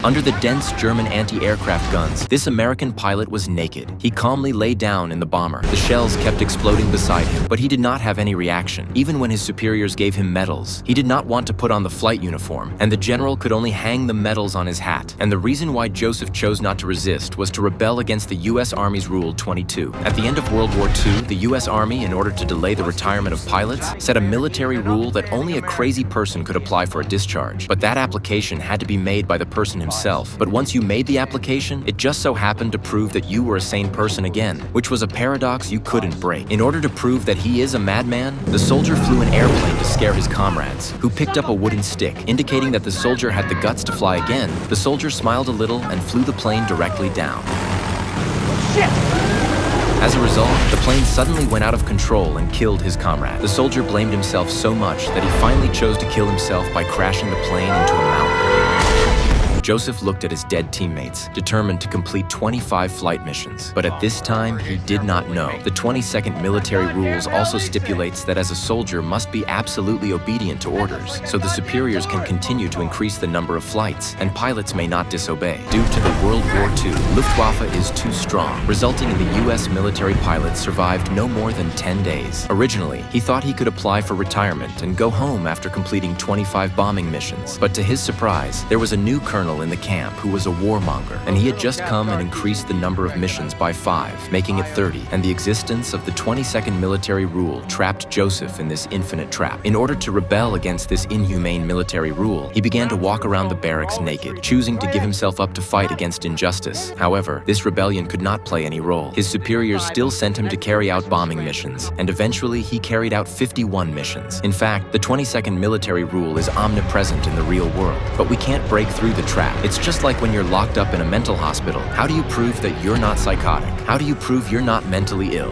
Under the dense German anti-aircraft guns, this American pilot was naked. He calmly lay down in the bomber. The shells kept exploding beside him, but he did not have any reaction. Even when his superiors gave him medals, he did not want to put on the flight uniform, and the general could only hang the medals on his hat. And the reason why Joseph chose not to resist was to rebel against the U.S. Army's Rule 22. At the end of World War II, the U.S. Army, in order to delay the retirement of pilots, set a military rule that only a crazy person could apply for a discharge. But that application had to be made by the person himself. But once you made the application, it just so happened to prove that you were a sane person again, which was a paradox you couldn't break. In order to prove that he is a madman, the soldier flew an airplane to scare his comrades, who picked up a wooden stick, indicating that the soldier had the guts to fly again. The soldier smiled a little and flew the plane directly down. Shit! As a result, the plane suddenly went out of control and killed his comrade. The soldier blamed himself so much that he finally chose to kill himself by crashing the plane into a mountain. Joseph looked at his dead teammates, determined to complete 25 flight missions. But at this time, he did not know. The 22nd military rules also stipulates that as a soldier must be absolutely obedient to orders, so the superiors can continue to increase the number of flights, and pilots may not disobey. Due to the World War II, Luftwaffe is too strong, resulting in the U.S. military pilots survived no more than 10 days. Originally, he thought he could apply for retirement and go home after completing 25 bombing missions. But to his surprise, there was a new colonel in the camp who was a warmonger, and he had just come and increased the number of missions by 5, making it 30, and the existence of the 22nd military rule trapped Joseph in this infinite trap. In order to rebel against this inhumane military rule, he began to walk around the barracks naked, choosing to give himself up to fight against injustice. However, this rebellion could not play any role. His superiors still sent him to carry out bombing missions, and eventually he carried out 51 missions. In fact, the 22nd military rule is omnipresent in the real world, but we can't break through the trap. It's just like when you're locked up in a mental hospital. How do you prove that you're not psychotic? How do you prove you're not mentally ill?